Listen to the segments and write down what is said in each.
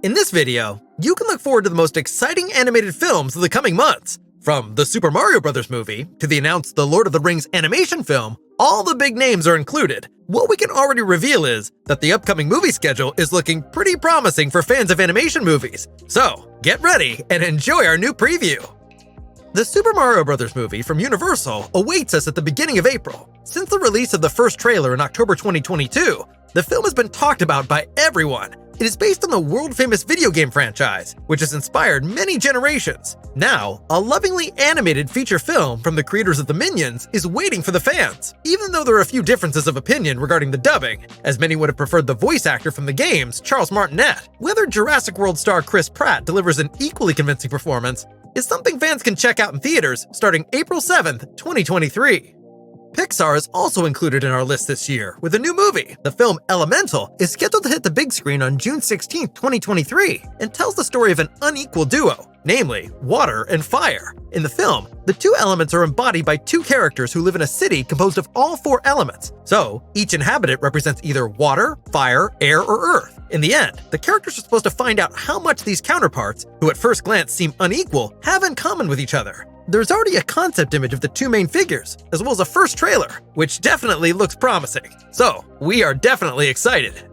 In this video, you can look forward to the most exciting animated films of the coming months. From the Super Mario Bros. Movie to the announced The Lord of the Rings animation film, all the big names are included. What we can already reveal is that the upcoming movie schedule is looking pretty promising for fans of animation movies. So, get ready and enjoy our new preview. The Super Mario Bros. Movie from Universal awaits us at the beginning of April. Since the release of the first trailer in October 2022, the film has been talked about by everyone. It is based on the world-famous video game franchise, which has inspired many generations. Now, a lovingly animated feature film from the creators of the Minions is waiting for the fans, even though there are a few differences of opinion regarding the dubbing, as many would have preferred the voice actor from the games, Charles Martinet. Whether Jurassic World star Chris Pratt delivers an equally convincing performance is something fans can check out in theaters starting April 7th, 2023. Pixar is also included in our list this year with a new movie. The film Elemental is scheduled to hit the big screen on June 16, 2023, and tells the story of an unequal duo, namely water and fire. In the film, the two elements are embodied by two characters who live in a city composed of all four elements. So, each inhabitant represents either water, fire, air, or earth. In the end, the characters are supposed to find out how much these counterparts, who at first glance seem unequal, have in common with each other. There's already a concept image of the two main figures, as well as a first trailer, which definitely looks promising. So, we are definitely excited.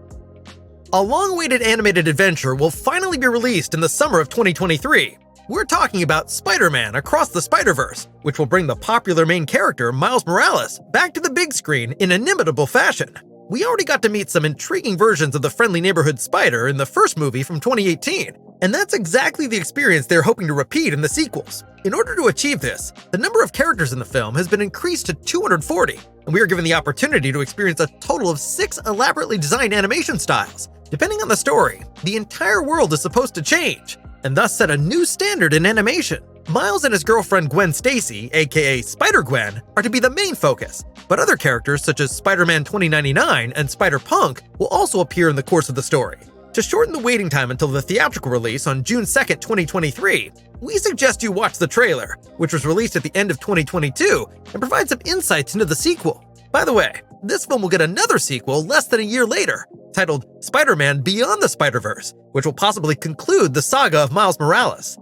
A long-awaited animated adventure will finally be released in the summer of 2023. We're talking about Spider-Man Across the Spider-Verse, which will bring the popular main character, Miles Morales, back to the big screen in inimitable fashion. We already got to meet some intriguing versions of the friendly neighborhood spider in the first movie from 2018, and that's exactly the experience they're hoping to repeat in the sequels. In order to achieve this, the number of characters in the film has been increased to 240, and we are given the opportunity to experience a total of 6 elaborately designed animation styles. Depending on the story, the entire world is supposed to change, and thus set a new standard in animation. Miles and his girlfriend Gwen Stacy, aka Spider-Gwen, are to be the main focus, but other characters such as Spider-Man 2099 and Spider-Punk will also appear in the course of the story. To shorten the waiting time until the theatrical release on June 2nd, 2023, we suggest you watch the trailer, which was released at the end of 2022, and provide some insights into the sequel. By the way, this film will get another sequel less than a year later, titled Spider-Man Beyond the Spider-Verse, which will possibly conclude the saga of Miles Morales.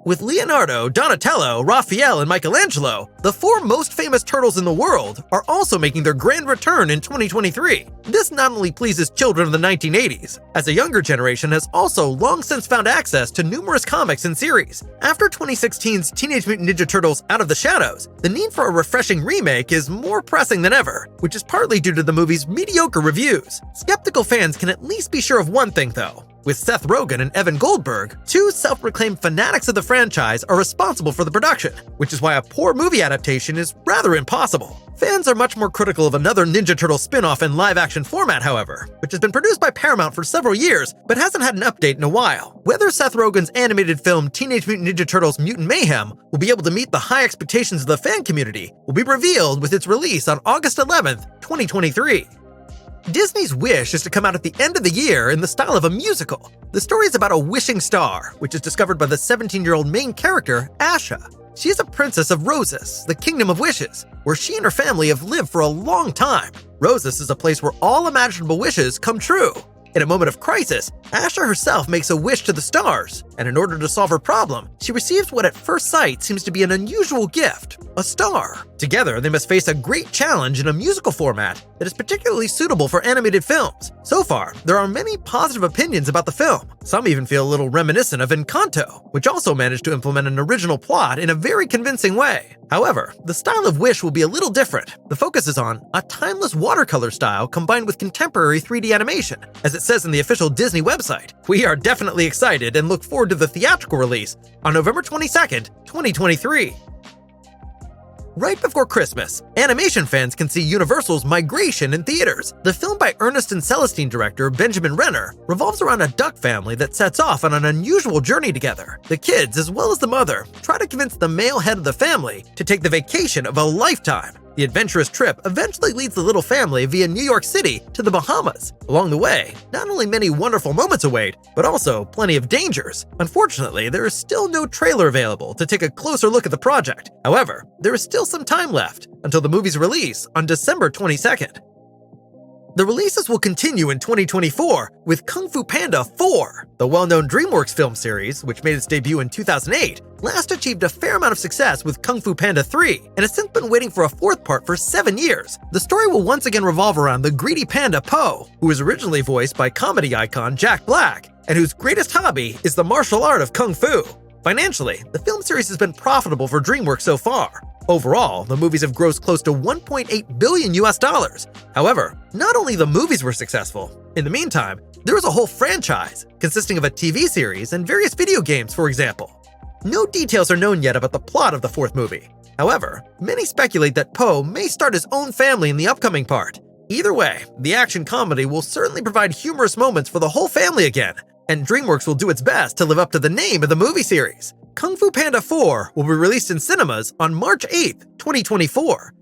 With Leonardo, Donatello, Raphael, and Michelangelo, the 4 most famous turtles in the world are also making their grand return in 2023. This not only pleases children of the 1980s, as a younger generation has also long since found access to numerous comics and series. After 2016's Teenage Mutant Ninja Turtles Out of the Shadows, the need for a refreshing remake is more pressing than ever, which is partly due to the movie's mediocre reviews. Skeptical fans can at least be sure of one thing though. With Seth Rogen and Evan Goldberg, 2 self-proclaimed fanatics of the franchise are responsible for the production, which is why a poor movie adaptation is rather impossible. Fans are much more critical of another Ninja Turtle spin-off in live-action format, however, which has been produced by Paramount for several years, but hasn't had an update in a while. Whether Seth Rogen's animated film Teenage Mutant Ninja Turtles Mutant Mayhem will be able to meet the high expectations of the fan community will be revealed with its release on August 11th, 2023. Disney's Wish is to come out at the end of the year in the style of a musical. The story is about a wishing star, which is discovered by the 17-year-old main character, Asha. She is a princess of Roses, the Kingdom of Wishes, where she and her family have lived for a long time. Roses is a place where all imaginable wishes come true. In a moment of crisis, Asha herself makes a wish to the stars, and in order to solve her problem, she receives what at first sight seems to be an unusual gift, a star. Together, they must face a great challenge in a musical format that is particularly suitable for animated films. So far, there are many positive opinions about the film. Some even feel a little reminiscent of Encanto, which also managed to implement an original plot in a very convincing way. However, the style of Wish will be a little different. The focus is on a timeless watercolor style combined with contemporary 3D animation, as it says in the official Disney website. We are definitely excited and look forward to the theatrical release on November 22nd, 2023. Right before Christmas, animation fans can see Universal's Migration in theaters. The film by Ernest and Celestine director Benjamin Renner revolves around a duck family that sets off on an unusual journey together. The kids, as well as the mother, try to convince the male head of the family to take the vacation of a lifetime. The adventurous trip eventually leads the little family via New York City to the Bahamas. Along the way, not only many wonderful moments await, but also plenty of dangers. Unfortunately, there is still no trailer available to take a closer look at the project. However, there is still some time left until the movie's release on December 22nd. The releases will continue in 2024 with Kung Fu Panda 4. The well-known DreamWorks film series, which made its debut in 2008, last achieved a fair amount of success with Kung Fu Panda 3 and has since been waiting for a fourth part for 7 years. The story will once again revolve around the greedy panda Po, who was originally voiced by comedy icon Jack Black, and whose greatest hobby is the martial art of Kung Fu. Financially, the film series has been profitable for DreamWorks so far. Overall, the movies have grossed close to $1.8 billion. However, not only the movies were successful. In the meantime, there was a whole franchise, consisting of a TV series and various video games, for example. No details are known yet about the plot of the fourth movie. However, many speculate that Po may start his own family in the upcoming part. Either way, the action comedy will certainly provide humorous moments for the whole family again, and DreamWorks will do its best to live up to the name of the movie series. Kung Fu Panda 4 will be released in cinemas on March 8th, 2024.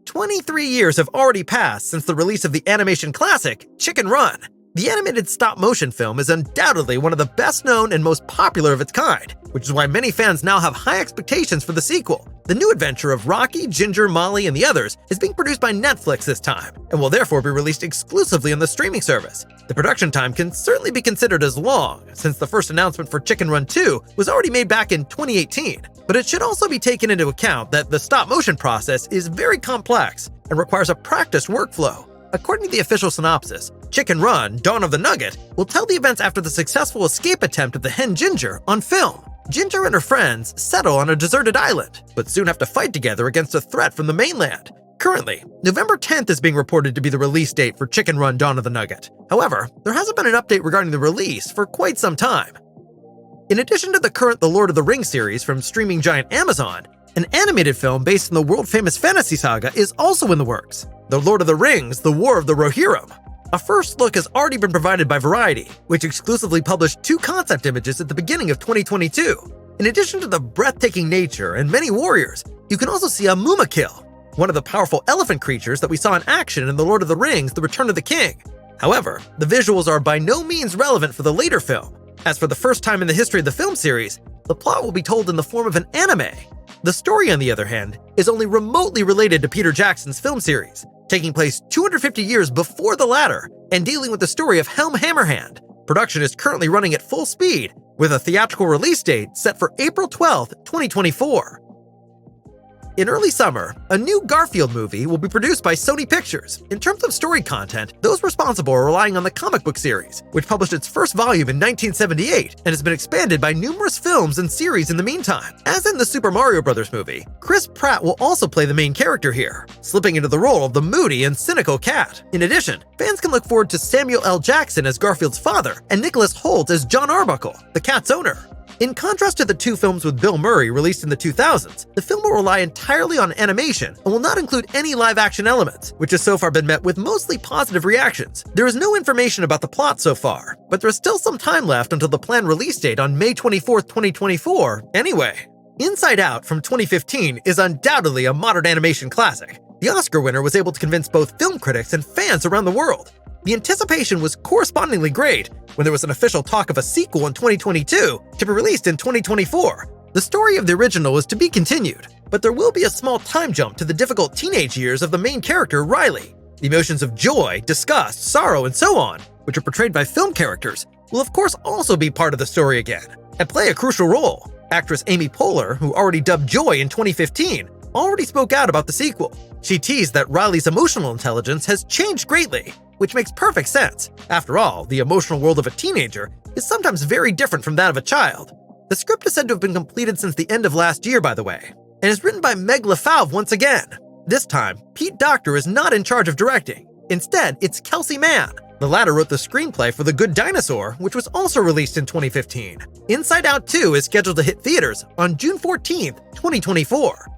23 years have already passed since the release of the animation classic, Chicken Run. The animated stop-motion film is undoubtedly one of the best-known and most popular of its kind, which is why many fans now have high expectations for the sequel. The new adventure of Rocky, Ginger, Molly, and the others is being produced by Netflix this time, and will therefore be released exclusively on the streaming service. The production time can certainly be considered as long, since the first announcement for Chicken Run 2 was already made back in 2018. But it should also be taken into account that the stop-motion process is very complex and requires a practiced workflow. According to the official synopsis, Chicken Run, Dawn of the Nugget, will tell the events after the successful escape attempt of the hen Ginger on film. Ginger and her friends settle on a deserted island, but soon have to fight together against a threat from the mainland. Currently, November 10th is being reported to be the release date for Chicken Run, Dawn of the Nugget. However, there hasn't been an update regarding the release for quite some time. In addition to the current The Lord of the Rings series from streaming giant Amazon, an animated film based on the world-famous fantasy saga is also in the works, The Lord of the Rings: The War of the Rohirrim. A first look has already been provided by Variety, which exclusively published 2 concept images at the beginning of 2022. In addition to the breathtaking nature and many warriors, you can also see a Mumakil, one of the powerful elephant creatures that we saw in action in The Lord of the Rings: The Return of the King. However, the visuals are by no means relevant for the later film. As for the first time in the history of the film series, the plot will be told in the form of an anime. The story, on the other hand, is only remotely related to Peter Jackson's film series, taking place 250 years before the latter and dealing with the story of Helm Hammerhand. Production is currently running at full speed, with a theatrical release date set for April 12th, 2024. In early summer, a new Garfield movie will be produced by Sony Pictures. In terms of story content, those responsible are relying on the comic book series, which published its first volume in 1978 and has been expanded by numerous films and series in the meantime. As in the Super Mario Bros. Movie, Chris Pratt will also play the main character here, slipping into the role of the moody and cynical cat. In addition, fans can look forward to Samuel L. Jackson as Garfield's father and Nicholas Hoult as John Arbuckle, the cat's owner. In contrast to the 2 films with Bill Murray released in the 2000s, the film will rely entirely on animation and will not include any live-action elements, which has so far been met with mostly positive reactions. There is no information about the plot so far, but there is still some time left until the planned release date on May 24th, 2024, anyway. Inside Out from 2015 is undoubtedly a modern animation classic. The Oscar winner was able to convince both film critics and fans around the world. The anticipation was correspondingly great when there was an official talk of a sequel in 2022 to be released in 2024. The story of the original is to be continued, but there will be a small time jump to the difficult teenage years of the main character, Riley. The emotions of joy, disgust, sorrow, and so on, which are portrayed by film characters, will of course also be part of the story again, and play a crucial role. Actress Amy Poehler, who already dubbed Joy in 2015, already spoke out about the sequel. She teased that Riley's emotional intelligence has changed greatly, which makes perfect sense. After all, the emotional world of a teenager is sometimes very different from that of a child. The script is said to have been completed since the end of last year, by the way, and is written by Meg LaFauve once again. This time, Pete Docter is not in charge of directing. Instead, it's Kelsey Mann. The latter wrote the screenplay for The Good Dinosaur, which was also released in 2015. Inside Out 2 is scheduled to hit theaters on June 14th, 2024.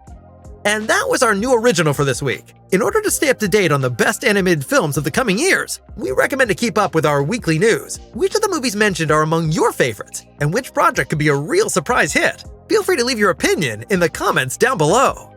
And that was our new original for this week. In order to stay up to date on the best animated films of the coming years, we recommend to keep up with our weekly news. Which of the movies mentioned are among your favorites, and which project could be a real surprise hit? Feel free to leave your opinion in the comments down below.